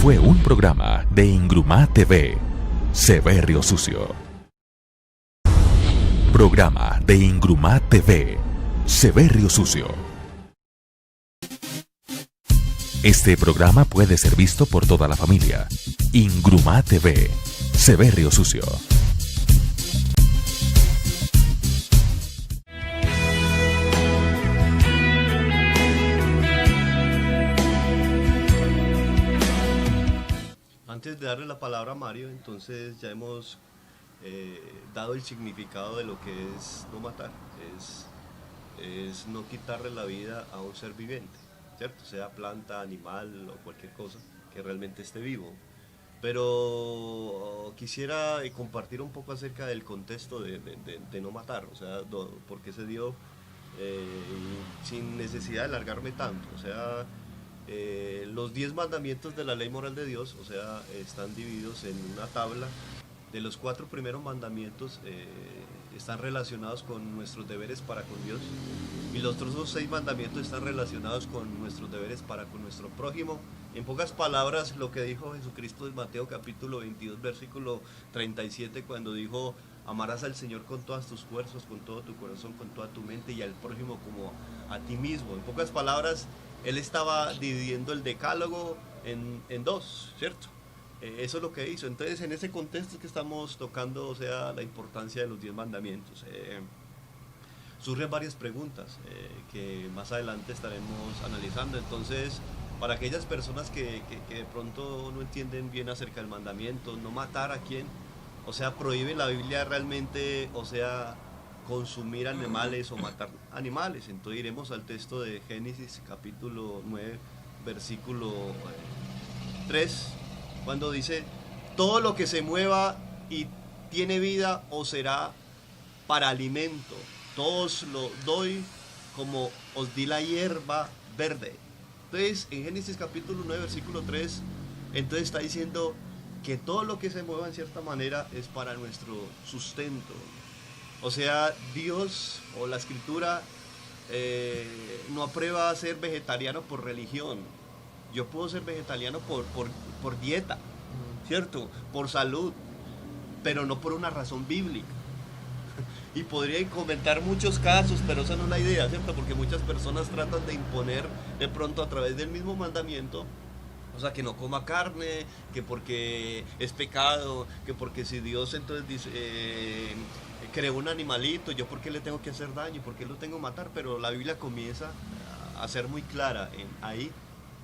fue un programa de Ingrumá TV, Severio Sucio. Programa de Ingrumá TV, Severio Sucio. Este programa puede ser visto por toda la familia. Ingrumá TV, Severio Sucio. Antes de darle la palabra a Mario, entonces ya hemos dado el significado de lo que es no matar, es no quitarle la vida a un ser viviente, ¿cierto? Sea planta, animal o cualquier cosa que realmente esté vivo. Pero quisiera compartir un poco acerca del contexto de no matar, o sea, por qué se dio, sin necesidad de alargarme tanto, o sea, los 10 mandamientos de la ley moral de Dios, o sea, están divididos en una tabla. De los 4 primeros mandamientos están relacionados con nuestros deberes para con Dios, y los otros 6 mandamientos están relacionados con nuestros deberes para con nuestro prójimo. En pocas palabras, lo que dijo Jesucristo en Mateo capítulo 22, versículo 37, cuando dijo: amarás al Señor con todas tus fuerzas, con todo tu corazón, con toda tu mente, y al prójimo como a ti mismo. En pocas palabras, Él estaba dividiendo el decálogo en 2, ¿cierto? Eso es lo que hizo. Entonces, en ese contexto que estamos tocando, o sea, la importancia de los 10 mandamientos, surgen varias preguntas que más adelante estaremos analizando. Entonces, para aquellas personas que de pronto no entienden bien acerca del mandamiento, no matar a quién, o sea, prohíbe la Biblia realmente, o sea, consumir animales o matar animales. Entonces iremos al texto de Génesis capítulo 9, versículo 3, cuando dice: todo lo que se mueva y tiene vida os será para alimento, todos lo doy como os di la hierba verde. Entonces en Génesis capítulo 9, versículo 3, entonces está diciendo que todo lo que se mueva en cierta manera es para nuestro sustento. O sea, Dios o la Escritura no aprueba ser vegetariano por religión. Yo puedo ser vegetariano por dieta, ¿cierto? Por salud, pero no por una razón bíblica. Y podría comentar muchos casos, pero esa no es la idea, ¿cierto? Porque muchas personas tratan de imponer de pronto a través del mismo mandamiento, o sea, que no coma carne, que porque es pecado, que porque si Dios entonces dice, creó un animalito, yo por qué le tengo que hacer daño, por qué lo tengo que matar. Pero la Biblia comienza a ser muy clara ahí,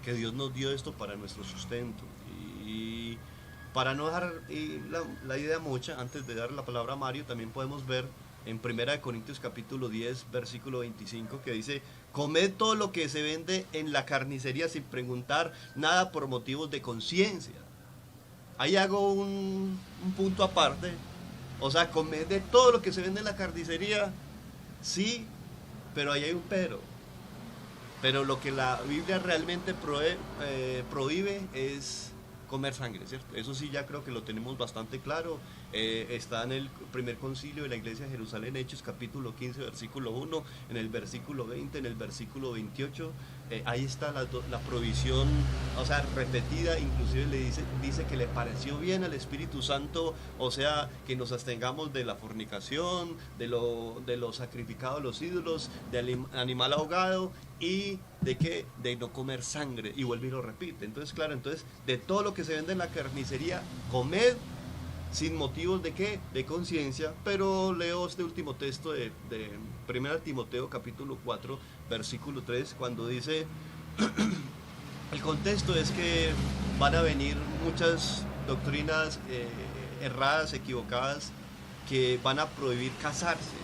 que Dios nos dio esto para nuestro sustento. Y para no dejar la idea mucha, antes de dar la palabra a Mario, también podemos ver en 1 Corintios capítulo 10, versículo 25, que dice: comed todo lo que se vende en la carnicería sin preguntar nada por motivos de conciencia. Ahí hago un punto aparte. O sea, comed de todo lo que se vende en la carnicería, sí, pero ahí hay un pero. Pero lo que la Biblia realmente prohíbe es comer sangre, ¿cierto? Eso sí, ya creo que lo tenemos bastante claro. Está en el primer concilio de la iglesia de Jerusalén, Hechos capítulo 15, versículo 1, en el versículo 20, en el versículo 28. Ahí está la provisión, o sea, repetida. Inclusive dice que le pareció bien al Espíritu Santo, o sea, que nos abstengamos de la fornicación, de lo sacrificado a los ídolos, del animal ahogado, y de qué, de no comer sangre. Y vuelve y lo repite. Entonces, claro, de todo lo que se vende en la carnicería, comed sin motivos de qué, de conciencia. Pero leo este último texto de 1 Timoteo capítulo 4, versículo 3, cuando dice el contexto es que van a venir muchas doctrinas erradas, equivocadas, que van a prohibir casarse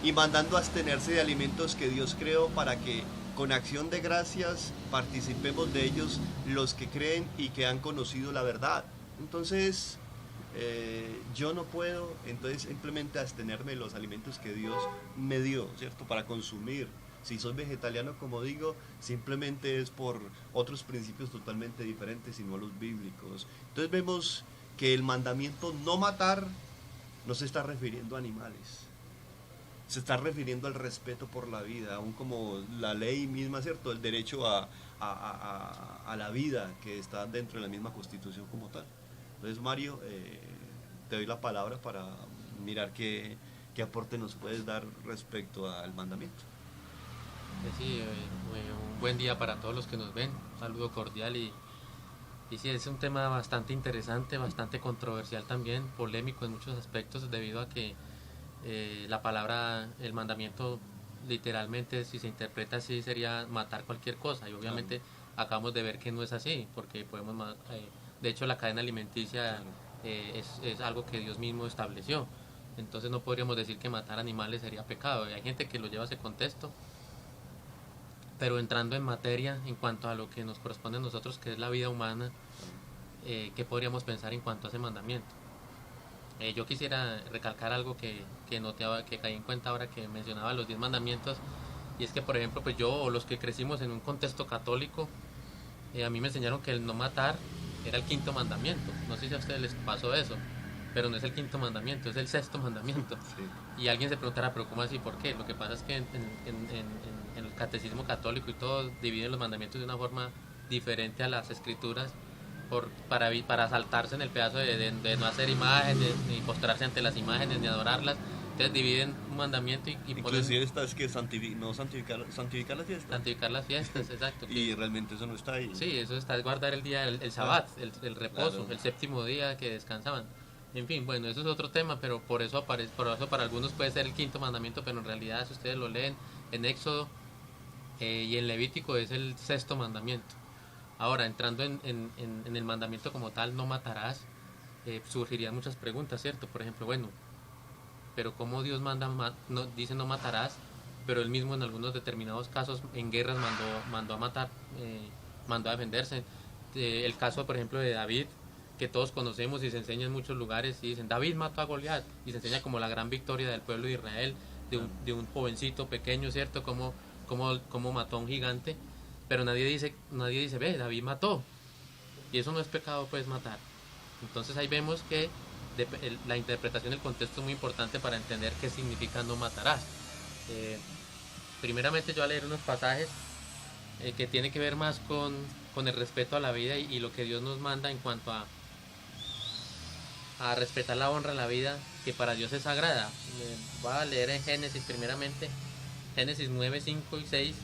y mandando a abstenerse de alimentos que Dios creó, para que con acción de gracias participemos de ellos los que creen y que han conocido la verdad. Entonces, yo no puedo entonces simplemente abstenerme de los alimentos que Dios me dio, ¿cierto?, para consumir. Si soy vegetariano, como digo, simplemente es por otros principios totalmente diferentes y no los bíblicos. Entonces vemos que el mandamiento no matar no se está refiriendo a animales, se está refiriendo al respeto por la vida, aún como la ley misma, ¿cierto?, el derecho a a la vida que está dentro de la misma Constitución como tal. Entonces, Mario, te doy la palabra para mirar qué aporte nos puedes dar respecto al mandamiento. Sí, un buen día para todos los que nos ven, un saludo cordial y sí, es un tema bastante interesante, bastante controversial también, polémico en muchos aspectos debido a que la palabra, el mandamiento literalmente si se interpreta así sería matar cualquier cosa y obviamente acabamos de ver que no es así porque de hecho la cadena alimenticia es algo que Dios mismo estableció, entonces no podríamos decir que matar animales sería pecado. Y hay gente que lo lleva a ese contexto, pero entrando en materia en cuanto a lo que nos corresponde a nosotros, que es la vida humana, ¿qué podríamos pensar en cuanto a ese mandamiento? Yo quisiera recalcar algo que noteaba, que caí en cuenta ahora que mencionaba los 10 mandamientos, y es que, por ejemplo, pues yo o los que crecimos en un contexto católico, a mí me enseñaron que el no matar era el quinto mandamiento. No sé si a ustedes les pasó eso, pero no es el quinto mandamiento, es el sexto mandamiento. Sí. Y alguien se preguntará, pero ¿cómo así? ¿Por qué? Lo que pasa es que en el catecismo católico y todo dividen los mandamientos de una forma diferente a las escrituras para saltarse en el pedazo de no hacer imágenes, ni postrarse ante las imágenes, ni adorarlas. Entonces dividen un mandamiento y inclusive esta es que santificar las fiestas. Santificar las fiestas, exacto. Y realmente eso no está ahí. Sí, eso está, es guardar el día, el sabbat, el reposo, claro. El séptimo día que descansaban. En fin, bueno, eso es otro tema, pero por eso para algunos puede ser el quinto mandamiento, pero en realidad si ustedes lo leen en Éxodo y en Levítico es el sexto mandamiento. Ahora, entrando en el mandamiento como tal, no matarás, surgirían muchas preguntas, ¿cierto? Por ejemplo, bueno, pero ¿cómo Dios dice no matarás, pero Él mismo en algunos determinados casos en guerras mandó a matar, mandó a defenderse? El caso, por ejemplo, de David, que todos conocemos y se enseña en muchos lugares, y dicen, David mató a Goliat, y se enseña como la gran victoria del pueblo de Israel, de un jovencito pequeño, ¿cierto? Como mató a un gigante. Pero nadie dice, ve, David mató. Y eso no es pecado, pues, matar. Entonces ahí vemos que la interpretación del contexto es muy importante para entender qué significa no matarás. Primeramente yo voy a leer unos pasajes que tienen que ver más con el respeto a la vida y lo que Dios nos manda en cuanto a respetar la honra a la vida, que para Dios es sagrada. Voy a leer en Génesis primeramente, Génesis 9, 5 y 6,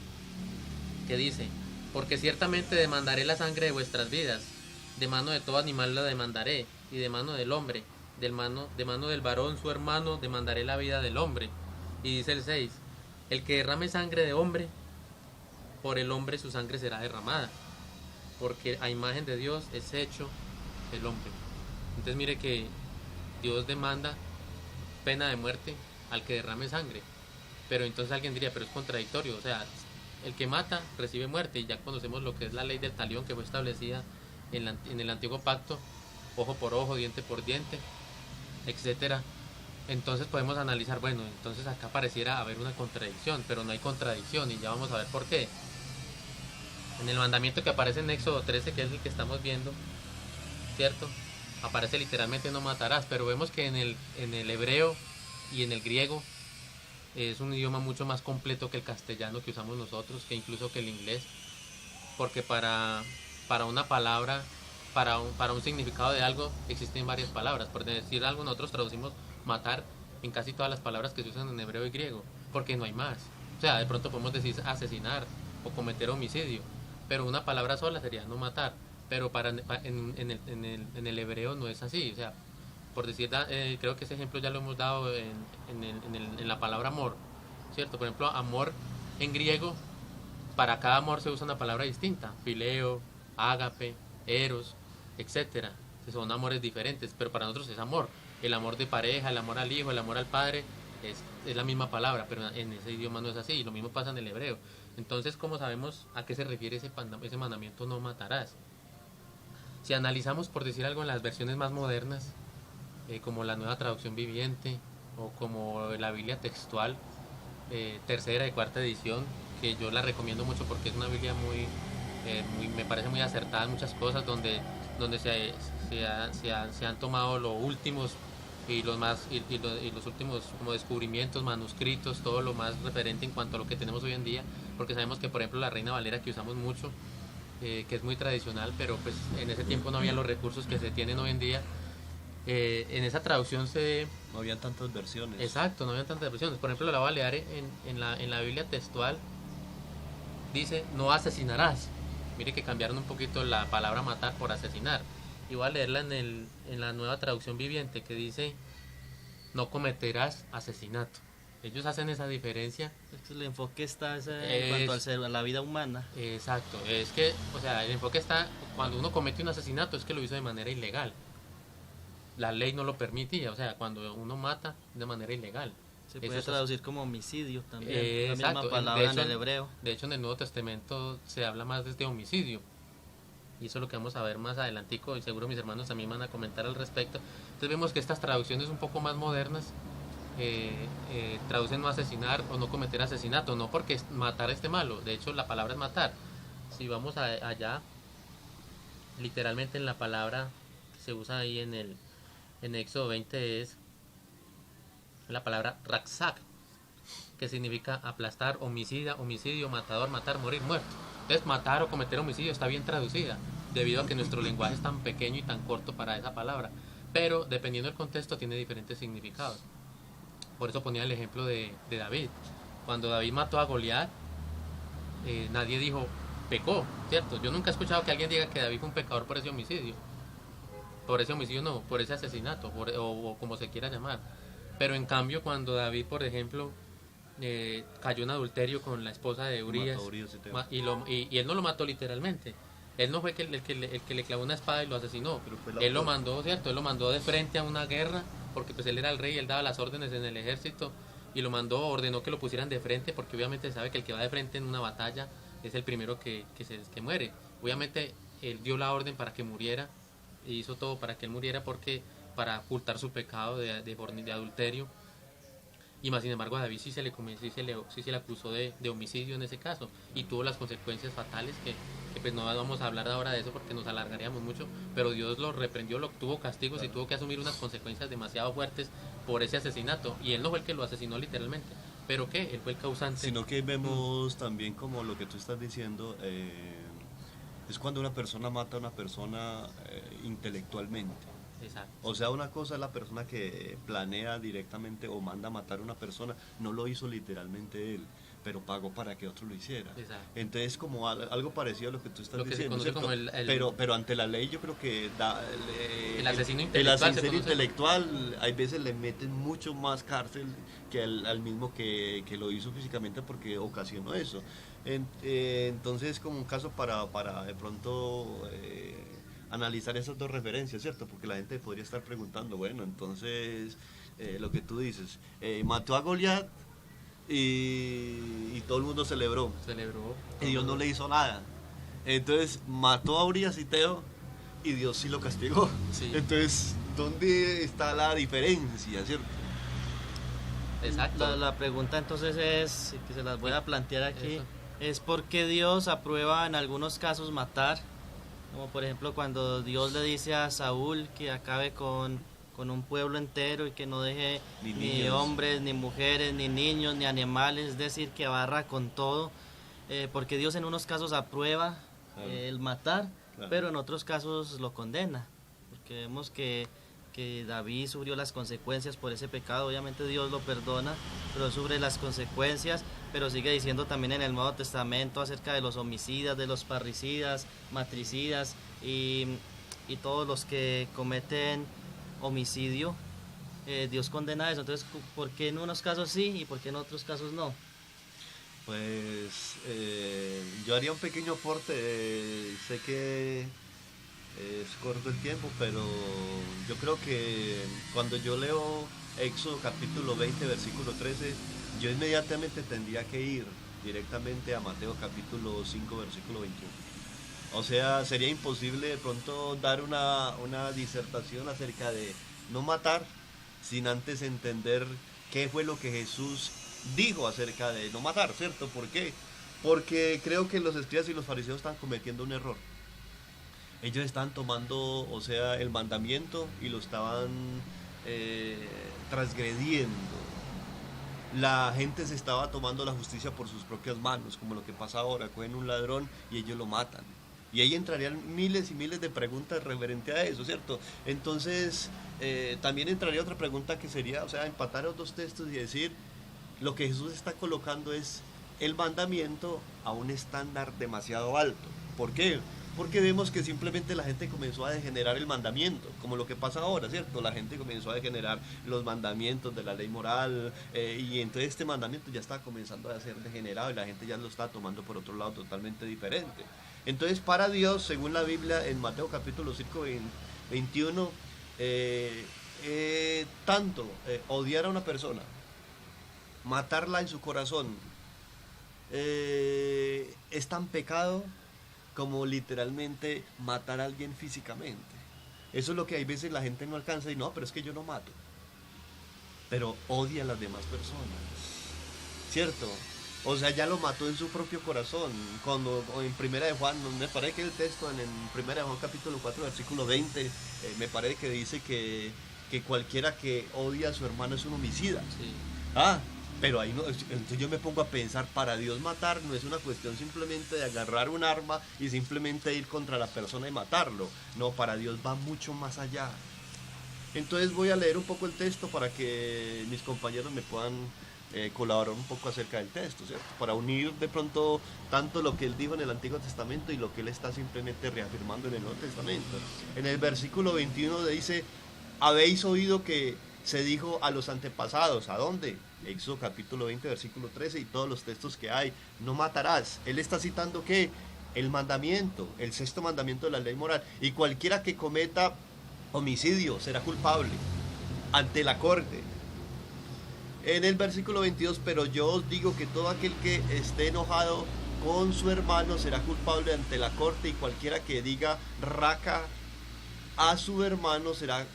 que dice, porque ciertamente demandaré la sangre de vuestras vidas, de mano de todo animal la demandaré, y de mano del hombre, de mano del varón su hermano, demandaré la vida del hombre. Y dice el 6, el que derrame sangre de hombre, por el hombre su sangre será derramada, porque a imagen de Dios es hecho el hombre. Entonces mire que Dios demanda pena de muerte al que derrame sangre, pero entonces alguien diría, pero es contradictorio, o sea, el que mata recibe muerte, y ya conocemos lo que es la ley del talión, que fue establecida en el antiguo pacto, ojo por ojo, diente por diente, etcétera. Entonces podemos analizar, bueno, entonces acá pareciera haber una contradicción, pero no hay contradicción, y ya vamos a ver por qué. En el mandamiento que aparece en Éxodo 13, que es el que estamos viendo, ¿cierto? Aparece literalmente no matarás, pero vemos que en el hebreo y en el griego es un idioma mucho más completo que el castellano que usamos nosotros, que incluso que el inglés, porque para una palabra, para un significado de algo, existen varias palabras. Por decir algo, nosotros traducimos matar en casi todas las palabras que se usan en hebreo y griego, porque no hay más. O sea, de pronto podemos decir asesinar o cometer homicidio, pero una palabra sola sería no matar, pero en el hebreo no es así. O sea, por decir, creo que ese ejemplo ya lo hemos dado en la palabra amor, ¿cierto? Por ejemplo, amor en griego, para cada amor se usa una palabra distinta, fileo, ágape, eros, etcétera. Son amores diferentes, pero para nosotros es amor. El amor de pareja, el amor al hijo, el amor al padre, es la misma palabra, pero en ese idioma no es así, y lo mismo pasa en el hebreo. Entonces, ¿cómo sabemos a qué se refiere ese mandamiento no matarás? Si analizamos, por decir algo, en las versiones más modernas, como la Nueva Traducción Viviente o como la Biblia textual, tercera y cuarta edición, que yo la recomiendo mucho porque es una Biblia me parece muy acertada en muchas cosas, donde se han tomado los últimos y los últimos como descubrimientos, manuscritos, todo lo más referente en cuanto a lo que tenemos hoy en día, porque sabemos que, por ejemplo, la Reina Valera, que usamos mucho, que es muy tradicional, pero pues en ese tiempo no había los recursos que se tienen hoy en día. En esa traducción no habían tantas versiones. Exacto, no habían tantas versiones. Por ejemplo, la Baleare en la Biblia textual dice, no asesinarás. Mire que cambiaron un poquito la palabra matar por asesinar. Y voy a leerla en la nueva traducción viviente, que dice, no cometerás asesinato. Ellos hacen esa diferencia. El enfoque está en cuanto a la vida humana. Exacto, es que, o sea, el enfoque está, cuando uno comete un asesinato es que lo hizo de manera ilegal. La ley no lo permitía, o sea, cuando uno mata de manera ilegal. Se puede traducir como homicidio también, la exacto. misma palabra en el hebreo. De hecho, en el Nuevo Testamento se habla más de homicidio. Y eso es lo que vamos a ver más adelantico, y seguro mis hermanos también van a comentar al respecto. Entonces vemos que estas traducciones un poco más modernas traducen no asesinar o no cometer asesinato, no porque matar esté malo, de hecho la palabra es matar. Si vamos allá, literalmente en la palabra que se usa ahí en Éxodo 20 es la palabra raksak, que significa aplastar, homicidio, matador, matar, morir, muerto. Entonces matar o cometer homicidio está bien traducida, debido a que nuestro lenguaje es tan pequeño y tan corto para esa palabra, pero dependiendo del contexto tiene diferentes significados. Por eso ponía el ejemplo de David. Cuando David mató a Goliat, nadie dijo pecó, ¿cierto? Yo nunca he escuchado que alguien diga que David fue un pecador por ese homicidio. Por ese homicidio no, por ese asesinato, o como se quiera llamar. Pero en cambio, cuando David, por ejemplo, cayó en adulterio con la esposa de Urías, y él no lo mató literalmente. Él no fue el que le clavó una espada y lo asesinó. Él lo mandó, ¿cierto? Él lo mandó de frente a una guerra, porque pues él era el rey, él daba las órdenes en el ejército, y lo mandó, ordenó que lo pusieran de frente, porque obviamente sabe que el que va de frente en una batalla es el primero que muere. Obviamente él dio la orden para que muriera, y hizo todo para que él muriera, para ocultar su pecado de adulterio. Y más sin embargo a David sí se le acusó de homicidio en ese caso, y tuvo las consecuencias fatales que pues no vamos a hablar ahora de eso porque nos alargaríamos mucho, pero Dios lo reprendió, tuvo castigos, claro, y tuvo que asumir unas consecuencias demasiado fuertes por ese asesinato, y él no fue el que lo asesinó literalmente, pero que él fue el causante. Sino que vemos también como lo que tú estás diciendo, es cuando una persona mata a una persona intelectualmente. Exacto. O sea, una cosa es la persona que planea directamente o manda a matar a una persona, no lo hizo literalmente él, pero pagó para que otro lo hiciera. Exacto. Entonces, como algo parecido a lo que tú estás diciendo, se conoce como pero ante la ley yo creo que el asesino intelectual hay veces le meten mucho más cárcel que al mismo que lo hizo físicamente, porque ocasionó eso. Entonces, como un caso para de pronto analizar esas dos referencias, ¿cierto? Porque la gente podría estar preguntando, bueno, entonces, lo que tú dices, mató a Goliat y todo el mundo celebró. Y Dios no le hizo nada. Entonces, mató a Urías Hiteo y Dios sí lo castigó. Sí. Entonces, ¿dónde está la diferencia, cierto? Exacto. La pregunta entonces es, que se las voy a plantear aquí, Eso. es por qué Dios aprueba en algunos casos matar. Como por ejemplo cuando Dios le dice a Saúl que acabe con un pueblo entero y que no deje ni hombres, ni mujeres, ni niños, ni animales, es decir, que barra con todo, porque Dios en unos casos aprueba el matar, pero en otros casos lo condena, porque vemos que David sufrió las consecuencias por ese pecado. Obviamente Dios lo perdona, pero sufre las consecuencias, pero sigue diciendo también en el Nuevo Testamento acerca de los homicidas, de los parricidas, matricidas y todos los que cometen homicidio. Dios condena eso. Entonces, ¿por qué en unos casos sí y por qué en otros casos no? Pues yo haría un pequeño aporte, sé que es corto el tiempo, pero yo creo que cuando yo leo Éxodo capítulo 20, versículo 13, yo inmediatamente tendría que ir directamente a Mateo capítulo 5, versículo 21. O sea, sería imposible de pronto dar una disertación acerca de no matar sin antes entender qué fue lo que Jesús dijo acerca de no matar, ¿cierto? ¿Por qué? Porque creo que los escribas y los fariseos están cometiendo un error. Ellos están tomando, o sea, el mandamiento y lo estaban transgrediendo. La gente se estaba tomando la justicia por sus propias manos, como lo que pasa ahora, cogen un ladrón y ellos lo matan. Y ahí entrarían miles y miles de preguntas referente a eso, ¿cierto? Entonces, también entraría otra pregunta que sería, o sea, empatar los dos textos y decir, lo que Jesús está colocando es el mandamiento a un estándar demasiado alto. ¿Por qué? Porque vemos que simplemente la gente comenzó a degenerar el mandamiento, como lo que pasa ahora, ¿cierto? La gente comenzó a degenerar los mandamientos de la ley moral, y entonces este mandamiento ya está comenzando a ser degenerado y la gente ya lo está tomando por otro lado totalmente diferente. Entonces, para Dios, según la Biblia, en Mateo capítulo 5, 21, tanto odiar a una persona, matarla en su corazón, es tan pecado como literalmente matar a alguien físicamente. Eso es lo que hay veces la gente no alcanza y no, pero es que yo no mato, pero odia a las demás personas, ¿cierto? O sea, ya lo mató en su propio corazón. Cuando en Primera de Juan, me parece que el texto en Primera de Juan capítulo 4 versículo 20, me parece que dice que cualquiera que odia a su hermano es un homicida. Sí. Pero ahí no, entonces yo me pongo a pensar, para Dios matar no es una cuestión simplemente de agarrar un arma y simplemente ir contra la persona y matarlo. No, para Dios va mucho más allá. Entonces voy a leer un poco el texto para que mis compañeros me puedan colaborar un poco acerca del texto, ¿cierto? Para unir de pronto tanto lo que él dijo en el Antiguo Testamento y lo que él está simplemente reafirmando en el Nuevo Testamento. En el versículo 21 dice, habéis oído que se dijo a los antepasados, ¿a dónde? Éxodo capítulo 20, versículo 13 y todos los textos que hay, no matarás. Él está citando ¿qué? El mandamiento, el sexto mandamiento de la ley moral. Y cualquiera que cometa homicidio será culpable ante la corte. En el versículo 22, pero yo os digo que todo aquel que esté enojado con su hermano será culpable ante la corte, y cualquiera que diga raca a su hermano será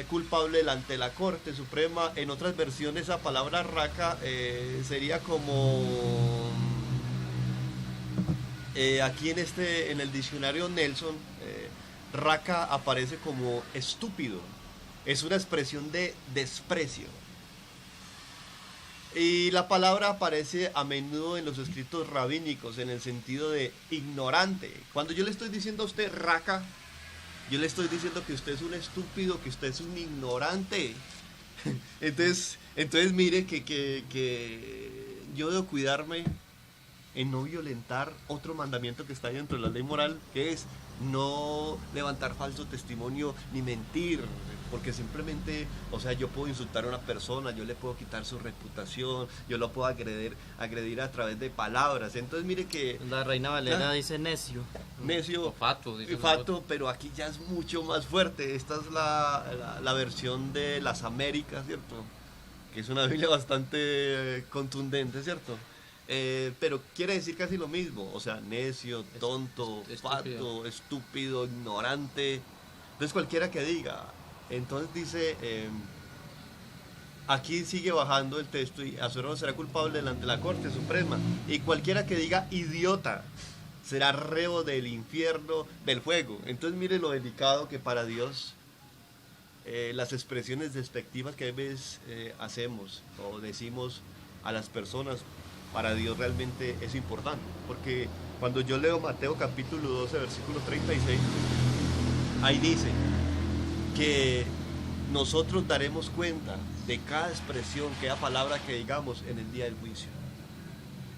culpable delante de la Corte Suprema. En otras versiones la palabra raca sería como aquí en el diccionario Nelson, raca aparece como estúpido. Es una expresión de desprecio. Y la palabra aparece a menudo en los escritos rabínicos en el sentido de ignorante. Cuando yo le estoy diciendo a usted raca, yo le estoy diciendo que usted es un estúpido, que usted es un ignorante. Entonces mire que yo debo cuidarme en no violentar otro mandamiento que está dentro de la ley moral, que es no levantar falso testimonio ni mentir, porque simplemente, o sea, yo puedo insultar a una persona, yo le puedo quitar su reputación, yo lo puedo agredir a través de palabras. Entonces mire que la Reina Valera dice necio, o fato, pero aquí ya es mucho más fuerte. Esta es la versión de las Américas, ¿cierto? Que es una Biblia bastante contundente, ¿cierto? Pero quiere decir casi lo mismo, o sea, necio, tonto, fato, estúpido, ignorante. Entonces cualquiera que diga. Entonces dice, aquí sigue bajando el texto, y a su hermano será culpable delante de la Corte Suprema, y cualquiera que diga idiota será reo del infierno del fuego. Entonces mire lo delicado que para Dios las expresiones despectivas que a veces hacemos o decimos a las personas, para Dios realmente es importante. Porque cuando yo leo Mateo capítulo 12 versículo 36, ahí dice que nosotros daremos cuenta de cada expresión, cada palabra que digamos en el día del juicio.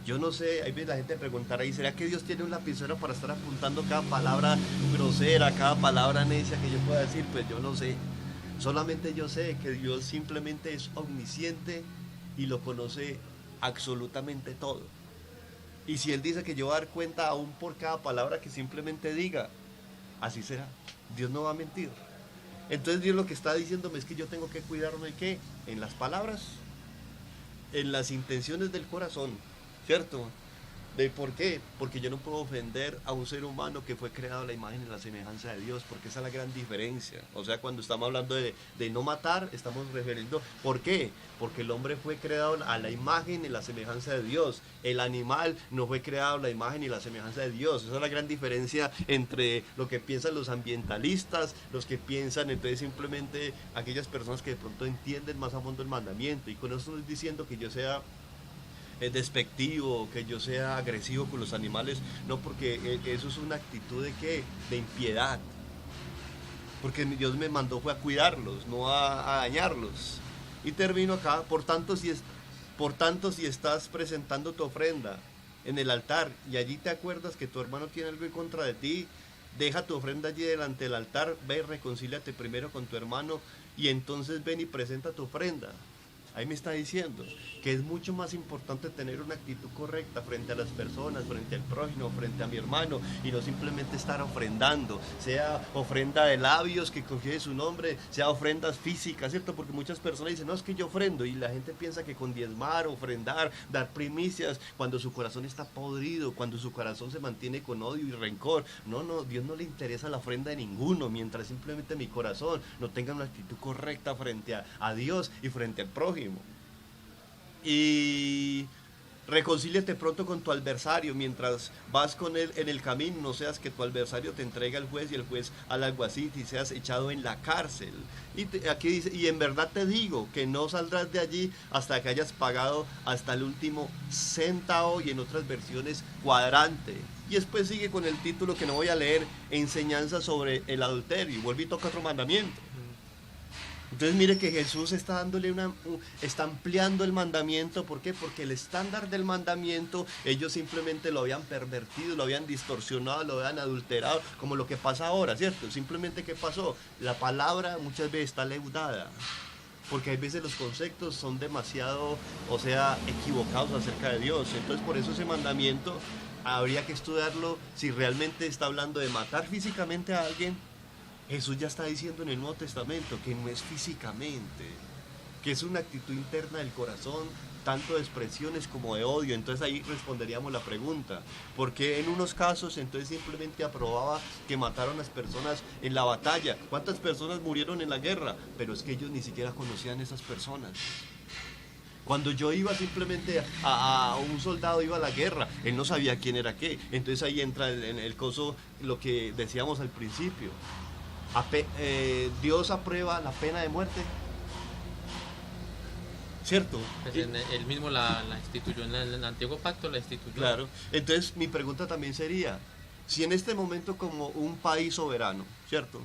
Yo no sé, ahí la gente preguntará, ¿y será que Dios tiene un lapicero para estar apuntando cada palabra grosera, cada palabra necia que yo pueda decir? Pues yo no sé. Solamente yo sé que Dios simplemente es omnisciente y lo conoce absolutamente todo. Y si Él dice que yo voy a dar cuenta aún por cada palabra que simplemente diga, así será. Dios no va a mentir. Entonces Dios lo que está diciéndome es que yo tengo que cuidarme, ¿qué? En las palabras, en las intenciones del corazón, ¿cierto? ¿De por qué? Porque yo no puedo ofender a un ser humano que fue creado a la imagen y la semejanza de Dios, porque esa es la gran diferencia. O sea, cuando estamos hablando de no matar, estamos refiriendo, ¿por qué? Porque el hombre fue creado a la imagen y la semejanza de Dios. El animal no fue creado a la imagen y la semejanza de Dios. Esa es la gran diferencia entre lo que piensan los ambientalistas, los que piensan entonces simplemente aquellas personas que de pronto entienden más a fondo el mandamiento. Y con eso estoy diciendo que yo sea despectivo, que yo sea agresivo con los animales, no, porque eso es una actitud de ¿qué? De impiedad. Porque Dios me mandó fue a cuidarlos, no a dañarlos. Y termino acá, por tanto si estás presentando tu ofrenda en el altar y allí te acuerdas que tu hermano tiene algo en contra de ti, deja tu ofrenda allí delante del altar, ve y reconcíliate primero con tu hermano y entonces ven y presenta tu ofrenda. Ahí me está diciendo que es mucho más importante tener una actitud correcta frente a las personas, frente al prójimo, frente a mi hermano, y no simplemente estar ofrendando, sea ofrenda de labios que confiere su nombre, sea ofrendas físicas, ¿cierto? Porque muchas personas dicen, no, es que yo ofrendo, y la gente piensa que con diezmar, ofrendar, dar primicias, cuando su corazón está podrido, cuando su corazón se mantiene con odio y rencor. No, Dios no le interesa la ofrenda de ninguno, mientras simplemente mi corazón no tenga una actitud correcta frente a Dios y frente al prójimo. Y reconcíliate pronto con tu adversario mientras vas con él en el camino, no seas que tu adversario te entregue al juez y el juez al alguacil y seas echado en la cárcel. Y aquí dice, y en verdad te digo que no saldrás de allí hasta que hayas pagado hasta el último centavo, y en otras versiones cuadrante. Y después sigue con el título que no voy a leer, enseñanza sobre el adulterio, y vuelve y toca otro mandamiento. Entonces mire que Jesús está dándole está ampliando el mandamiento. ¿Por qué? Porque el estándar del mandamiento ellos simplemente lo habían pervertido, lo habían distorsionado, lo habían adulterado, como lo que pasa ahora, ¿cierto? Simplemente, ¿qué pasó? La palabra muchas veces está leudada, porque hay veces los conceptos son demasiado, equivocados acerca de Dios. Entonces por eso ese mandamiento habría que estudiarlo si realmente está hablando de matar físicamente a alguien. Jesús ya está diciendo en el Nuevo Testamento que no es físicamente, que es una actitud interna del corazón, tanto de expresiones como de odio. Entonces ahí responderíamos la pregunta, porque en unos casos entonces simplemente aprobaba que mataron a las personas en la batalla. ¿Cuántas personas murieron en la guerra? Pero es que ellos ni siquiera conocían a esas personas. Cuando yo iba simplemente a un soldado iba a la guerra, él no sabía quién era qué. Entonces ahí entra en el coso lo que decíamos al principio. Dios aprueba la pena de muerte, ¿cierto? Pues él mismo la instituyó en el antiguo pacto, la instituyó. Claro. Entonces mi pregunta también sería, si en este momento como un país soberano, ¿cierto?,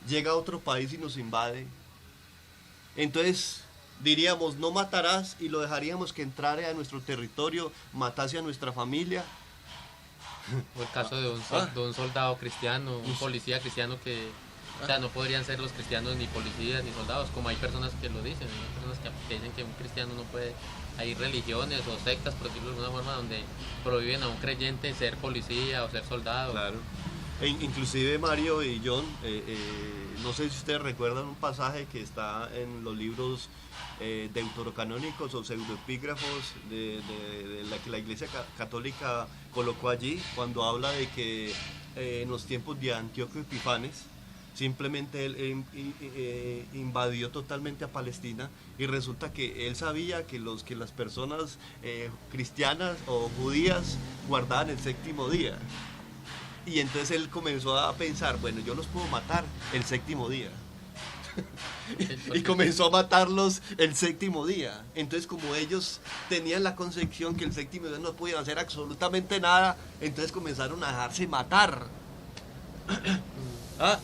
llega a otro país y nos invade, entonces diríamos, no matarás, y lo dejaríamos que entrara a nuestro territorio, matase a nuestra familia. O el caso de un soldado cristiano, un policía cristiano que... O sea, no podrían ser los cristianos ni policías ni soldados, como hay personas que lo dicen, hay personas que dicen que un cristiano no puede, hay religiones o sectas, por decirlo de alguna forma, donde prohíben a un creyente ser policía o ser soldado. Claro. Inclusive Mario y John, no sé si ustedes recuerdan un pasaje que está en los libros deuterocanónicos o pseudoepígrafos de la que la Iglesia Católica colocó allí, cuando habla de que en los tiempos de Antíoco Epifanes, simplemente él invadió totalmente a Palestina, y resulta que él sabía que las personas cristianas o judías guardaban el séptimo día. Y entonces él comenzó a pensar, bueno, yo los puedo matar el séptimo día. Y comenzó a matarlos el séptimo día. Entonces, como ellos tenían la concepción que el séptimo día no podían hacer absolutamente nada, entonces comenzaron a dejarse matar.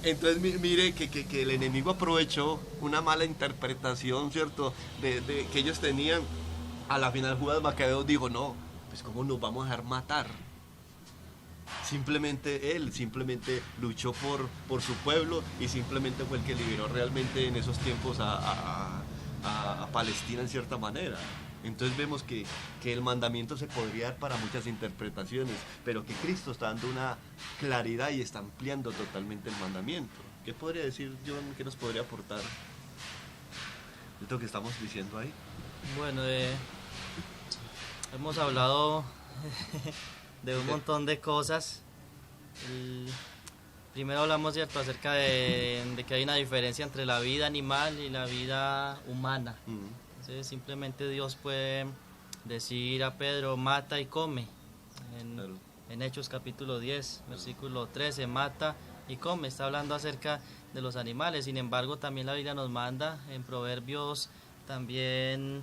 Entonces mire que el enemigo aprovechó una mala interpretación, ¿cierto?, de que ellos tenían. A la final Judas Macabeo dijo, no, pues cómo nos vamos a dejar matar. Él simplemente luchó por su pueblo, y simplemente fue el que liberó realmente en esos tiempos a Palestina en cierta manera. Entonces vemos que el mandamiento se podría dar para muchas interpretaciones, pero que Cristo está dando una claridad y está ampliando totalmente el mandamiento. ¿Qué podría decir John? ¿Qué nos podría aportar de lo que estamos diciendo ahí? Bueno, hemos hablado de un montón de cosas. Primero hablamos, ¿cierto?, acerca de que hay una diferencia entre la vida animal y la vida humana. Entonces, simplemente Dios puede decir a Pedro, mata y come. En Hechos capítulo 10, versículo 13, mata y come. Está hablando acerca de los animales. Sin embargo, también la Biblia nos manda en Proverbios también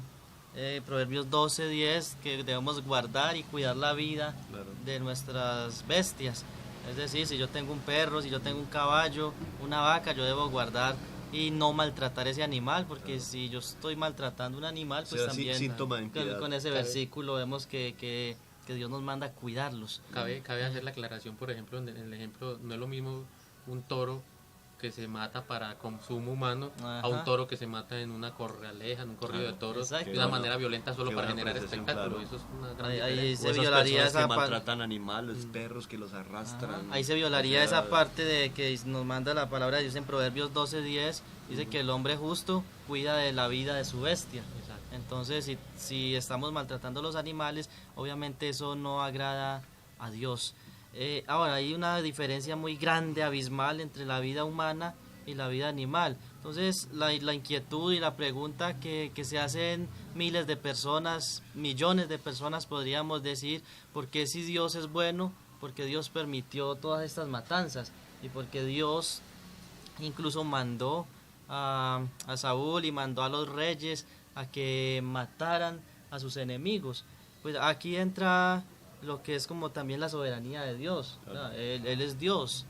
Proverbios 12:10, que debemos guardar y cuidar la vida Claro. de nuestras bestias. Es decir, si yo tengo un perro, si yo tengo un caballo, una vaca, yo debo guardar y no maltratar ese animal, porque si yo estoy maltratando un animal, pues O sea, también síntoma de impiedad. con ese Cabe- versículo vemos que Dios nos manda a cuidarlos. Cabe hacer la aclaración, por ejemplo, en el ejemplo, no es lo mismo un toro que se mata para consumo humano a un Ajá. toro que se mata en una corraleja, en un corrido Claro, de toros, exacto. de una manera violenta solo Qué para buena generar apreciación, espectáculo. claro. Eso es una gran Ahí diferencia. se O esas violaría personas que esa maltratan animales, perros que los arrastran. Ahí se violaría O sea, esa parte de que nos manda la palabra de Dios en Proverbios 12:10, dice que el hombre justo cuida de la vida de su bestia. Exacto. Entonces, si estamos maltratando a los animales, obviamente eso no agrada a Dios. Ahora, hay una diferencia muy grande, abismal, entre la vida humana y la vida animal. Entonces, la inquietud y la pregunta que se hacen miles de personas, millones de personas, podríamos decir, ¿por qué si Dios es bueno? ¿Por qué Dios permitió todas estas matanzas? ¿Y por qué Dios incluso mandó a Saúl y mandó a los reyes a que mataran a sus enemigos? Pues aquí entra lo que es como también la soberanía de Dios. Claro. Él es Dios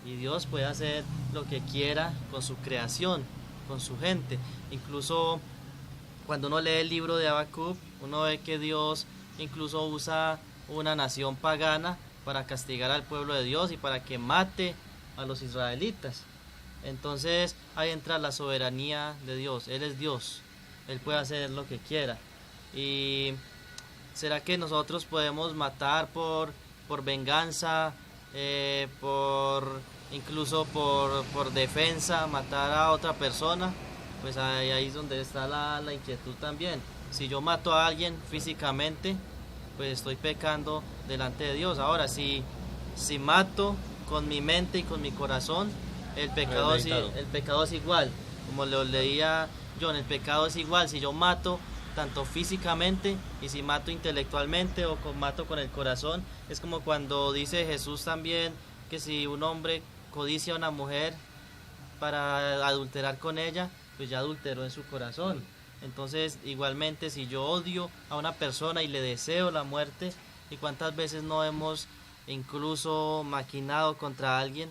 y Dios puede hacer lo que quiera con su creación, con su gente. Incluso cuando uno lee el libro de Habacuc, uno ve que Dios incluso usa una nación pagana para castigar al pueblo de Dios y para que mate a los israelitas. Entonces ahí entra la soberanía de Dios. Él es Dios, Él puede hacer lo que quiera. Y ¿será que nosotros podemos matar por venganza, incluso por defensa, matar a otra persona? Pues ahí es donde está la inquietud también. Si yo mato a alguien físicamente, pues estoy pecando delante de Dios. Ahora, si mato con mi mente y con mi corazón, el pecado es igual. Como lo leía John, el pecado es igual. Si yo mato tanto físicamente y si mato intelectualmente o mato con el corazón, es como cuando dice Jesús también que si un hombre codicia a una mujer para adulterar con ella, pues ya adulteró en su corazón. Entonces, igualmente, si yo odio a una persona y le deseo la muerte, y cuántas veces no hemos incluso maquinado contra alguien,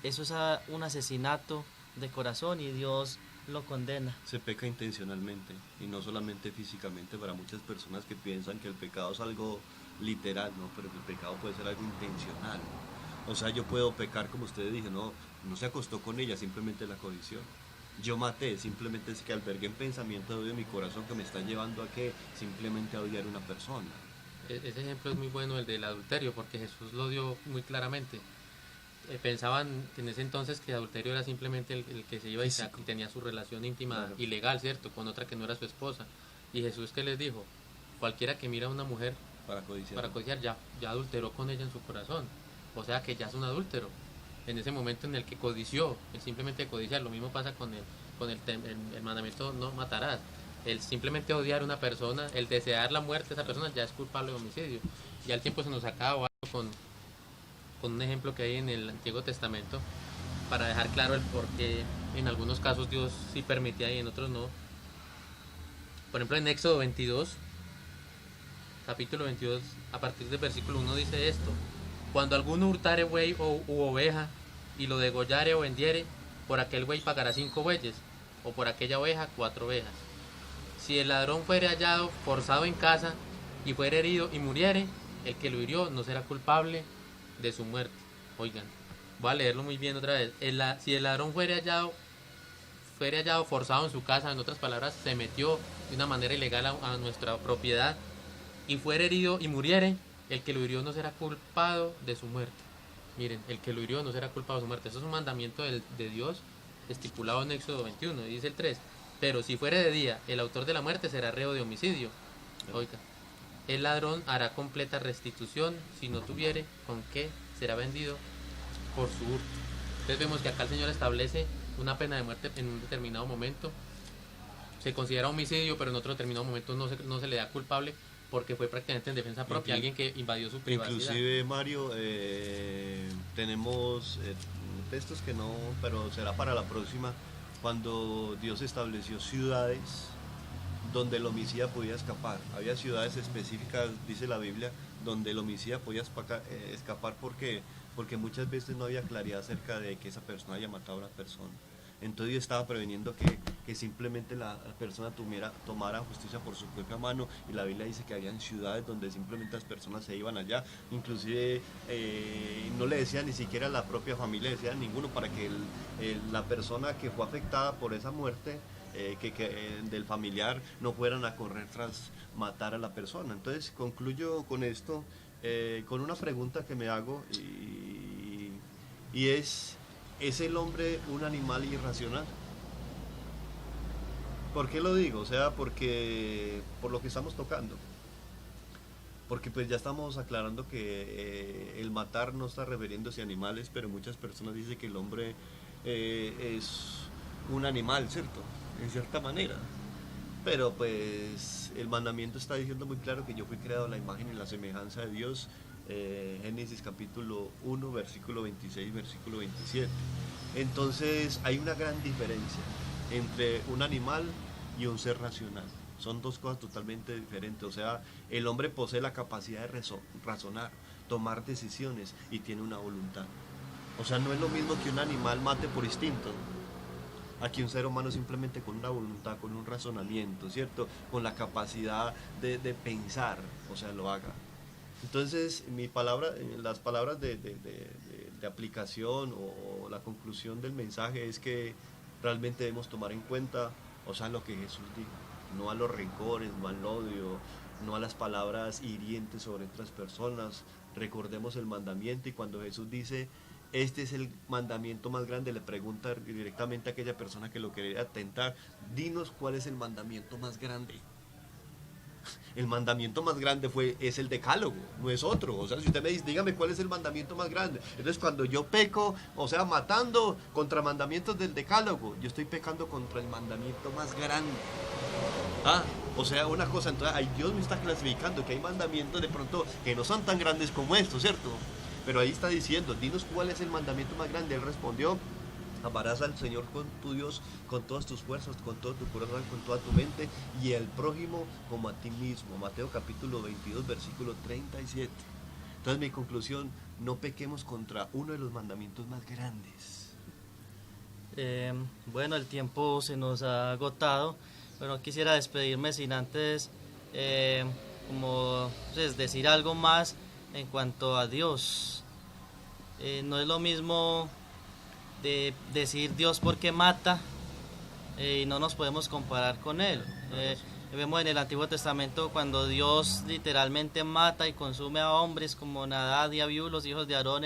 eso es un asesinato de corazón y Dios lo condena. Se peca intencionalmente y no solamente físicamente. Para muchas personas que piensan que el pecado es algo literal, ¿no? Pero el pecado puede ser algo intencional. O sea, yo puedo pecar, como usted dijo, no se acostó con ella, simplemente la codició. Yo maté, simplemente es que albergué un pensamiento de odio en mi corazón que me está llevando a que simplemente a odiar a una persona. Ese ejemplo es muy bueno, el del adulterio, porque Jesús lo dio muy claramente. Pensaban en ese entonces que adulterio era simplemente el que se iba y tenía su relación íntima, Claro, ilegal, ¿cierto?, con otra que no era su esposa. Y Jesús, ¿qué les dijo? Cualquiera que mira a una mujer para codiciar ya adulteró con ella en su corazón. O sea que ya es un adúltero. En ese momento en el que codició, el simplemente codiciar, lo mismo pasa con el mandamiento no matarás. El simplemente odiar a una persona, el desear la muerte de esa persona ya es culpable de homicidio. Ya el tiempo se nos acaba con un ejemplo que hay en el Antiguo Testamento para dejar claro el por qué en algunos casos Dios sí permitía y en otros no. Por ejemplo, en Éxodo 22, capítulo 22, a partir del versículo 1 dice esto: cuando alguno hurtare buey u oveja y lo degollare o vendiere, por aquel buey pagará 5 bueyes, o por aquella oveja 4 ovejas. Si el ladrón fuere hallado forzado en casa y fuere herido y muriere, el que lo hirió no será culpable de su muerte. Oigan, voy a leerlo muy bien otra vez. Si el ladrón fuere hallado forzado en su casa, en otras palabras, se metió de una manera ilegal a nuestra propiedad y fuere herido y muriere, el que lo hirió no será culpado de su muerte. Miren, el que lo hirió no será culpado de su muerte. Eso es un mandamiento de Dios estipulado en Éxodo 21, y dice el 3. Pero si fuere de día, el autor de la muerte será reo de homicidio. Oiga, el ladrón hará completa restitución. Si no tuviere con qué, será vendido por su hurto. Entonces vemos que acá el Señor establece una pena de muerte en un determinado momento. Se considera homicidio, pero en otro determinado momento no se le da culpable, porque fue prácticamente en defensa propia, alguien que invadió su privacidad. Inclusive, Mario, tenemos textos que no, pero será para la próxima, cuando Dios estableció ciudades donde el homicida podía escapar. Había ciudades específicas, dice la Biblia, donde el homicida podía escapar porque muchas veces no había claridad acerca de que esa persona haya matado a una persona. Entonces Dios estaba preveniendo que simplemente la persona tomara justicia por su propia mano, y la Biblia dice que habían ciudades donde simplemente las personas se iban allá, inclusive no le decían ni siquiera a la propia familia, decían a ninguno, para que la persona que fue afectada por esa muerte del familiar no fueran a correr tras matar a la persona. Entonces concluyo con esto, con una pregunta que me hago, y ¿es el hombre un animal irracional? ¿Por qué lo digo? O sea, porque por lo que estamos tocando. Porque pues ya estamos aclarando que el matar no está refiriéndose a animales, pero muchas personas dicen que el hombre es un animal, ¿cierto? En cierta manera. Pero pues el mandamiento está diciendo muy claro que yo fui creado a la imagen y la semejanza de Dios. Génesis capítulo 1, versículo 26, versículo 27. Entonces hay una gran diferencia entre un animal y un ser racional. Son dos cosas totalmente diferentes. O sea, el hombre posee la capacidad de razonar, tomar decisiones, y tiene una voluntad. O sea, no es lo mismo que un animal mate por instinto. Aquí un ser humano simplemente con una voluntad, con un razonamiento, ¿cierto? Con la capacidad de pensar, o sea, lo haga. Entonces, las palabras de aplicación o la conclusión del mensaje es que realmente debemos tomar en cuenta, o sea, lo que Jesús dijo, no a los rencores, no al odio, no a las palabras hirientes sobre otras personas. Recordemos el mandamiento, y cuando Jesús dice, este es el mandamiento más grande, le pregunta directamente a aquella persona que lo quería tentar, dinos cuál es el mandamiento más grande. El mandamiento más grande es el decálogo, no es otro. O sea, si usted me dice, dígame cuál es el mandamiento más grande. Entonces, cuando yo peco, o sea, matando contra mandamientos del decálogo, yo estoy pecando contra el mandamiento más grande. O sea, una cosa, entonces, ahí Dios me está clasificando que hay mandamientos de pronto que no son tan grandes como esto, ¿cierto? Pero ahí está diciendo, dinos cuál es el mandamiento más grande. Él respondió, amarás al Señor con tu Dios con todas tus fuerzas, con todo tu corazón, con toda tu mente, y el prójimo como a ti mismo. Mateo capítulo 22, versículo 37. Entonces mi conclusión, no pequemos contra uno de los mandamientos más grandes. Bueno, el tiempo se nos ha agotado, pero no quisiera despedirme sin antes decir algo más en cuanto a Dios. No es lo mismo de decir Dios porque mata, y no nos podemos comparar con Él. Vemos en el Antiguo Testamento cuando Dios literalmente mata y consume a hombres como Nadab y Abiú, los hijos de Aarón,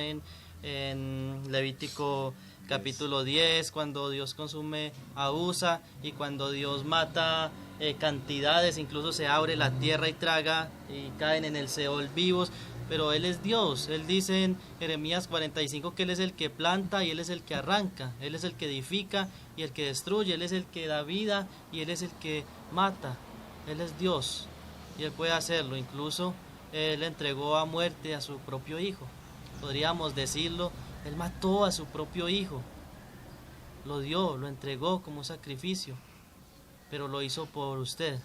en Levítico capítulo 10, cuando Dios consume a Usa, y cuando Dios mata cantidades, incluso se abre la tierra y traga y caen en el Seol vivos. Pero Él es Dios. Él dice en Jeremías 45 que Él es el que planta y Él es el que arranca. Él es el que edifica y el que destruye. Él es el que da vida y Él es el que mata. Él es Dios y Él puede hacerlo. Incluso Él entregó a muerte a su propio hijo. Podríamos decirlo, Él mató a su propio hijo. Lo dio, lo entregó como sacrificio. Pero lo hizo por usted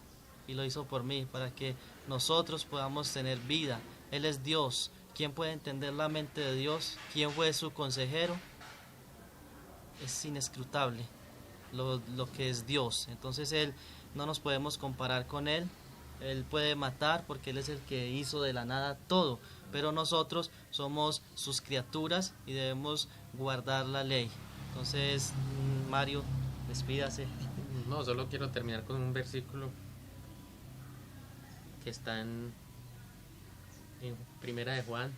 y lo hizo por mí, para que nosotros podamos tener vida. Él es Dios. ¿Quién puede entender la mente de Dios? ¿Quién fue su consejero? Es inescrutable lo que es Dios. Entonces no nos podemos comparar con Él. Él puede matar porque Él es el que hizo de la nada todo. Pero nosotros somos sus criaturas y debemos guardar la ley. Entonces, Mario, despídase. No, solo quiero terminar con un versículo que está en Primera de Juan,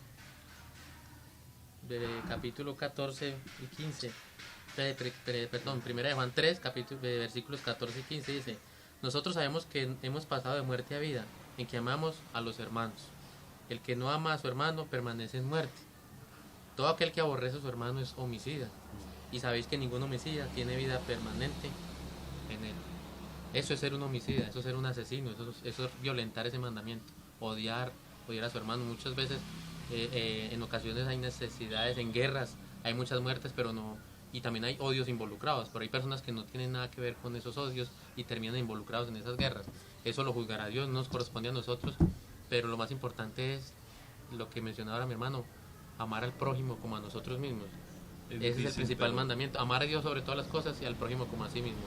capítulo 14 y 15. Primera de Juan 3, versículos 14 y 15 dice: nosotros sabemos que hemos pasado de muerte a vida, en que amamos a los hermanos. El que no ama a su hermano permanece en muerte. Todo aquel que aborrece a su hermano es homicida. Y sabéis que ningún homicida tiene vida permanente en él. Eso es ser un homicida, eso es ser un asesino, eso es violentar ese mandamiento, odiar a su hermano. Muchas veces en ocasiones hay necesidades, en guerras hay muchas muertes, pero no y también hay odios involucrados, pero hay personas que no tienen nada que ver con esos odios y terminan involucrados en esas guerras. Eso lo juzgará Dios, no nos corresponde a nosotros, pero lo más importante es lo que mencionaba ahora mi hermano, amar al prójimo como a nosotros mismos. Ese es el principal mandamiento, amar a Dios sobre todas las cosas y al prójimo como a sí mismo.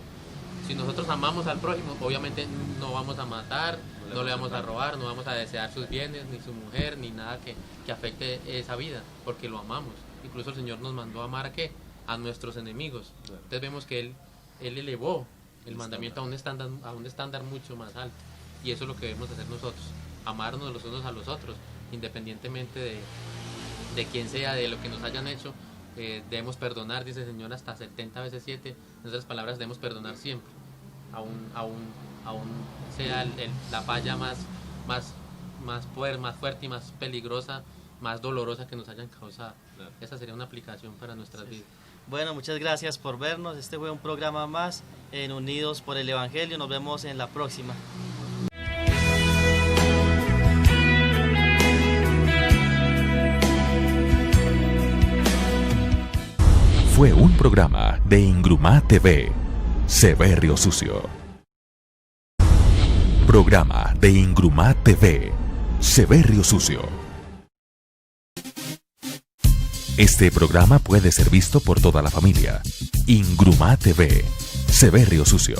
Si nosotros amamos al prójimo, obviamente no vamos a matar, no le vamos a robar, no vamos a desear sus bienes, ni su mujer, ni nada que afecte esa vida, porque lo amamos. Incluso el Señor nos mandó a amar ¿a qué? A nuestros enemigos. Entonces vemos que Él elevó el mandamiento a un estándar mucho más alto. Y eso es lo que debemos hacer nosotros, amarnos los unos a los otros, independientemente de quién sea, de lo que nos hayan hecho. Debemos perdonar, dice el Señor, hasta 70 veces 7. En otras palabras, debemos perdonar siempre, aún sea la falla más fuerte y más peligrosa, más dolorosa que nos hayan causado. Claro. Esa sería una aplicación para nuestras vidas. Bueno, muchas gracias por vernos. Este fue un programa más en Unidos por el Evangelio. Nos vemos en la próxima. Fue un programa de Ingrumá TV, Severio Sucio. Programa de Ingrumá TV, Severio Sucio. Este programa puede ser visto por toda la familia. Ingrumá TV, Severio Sucio.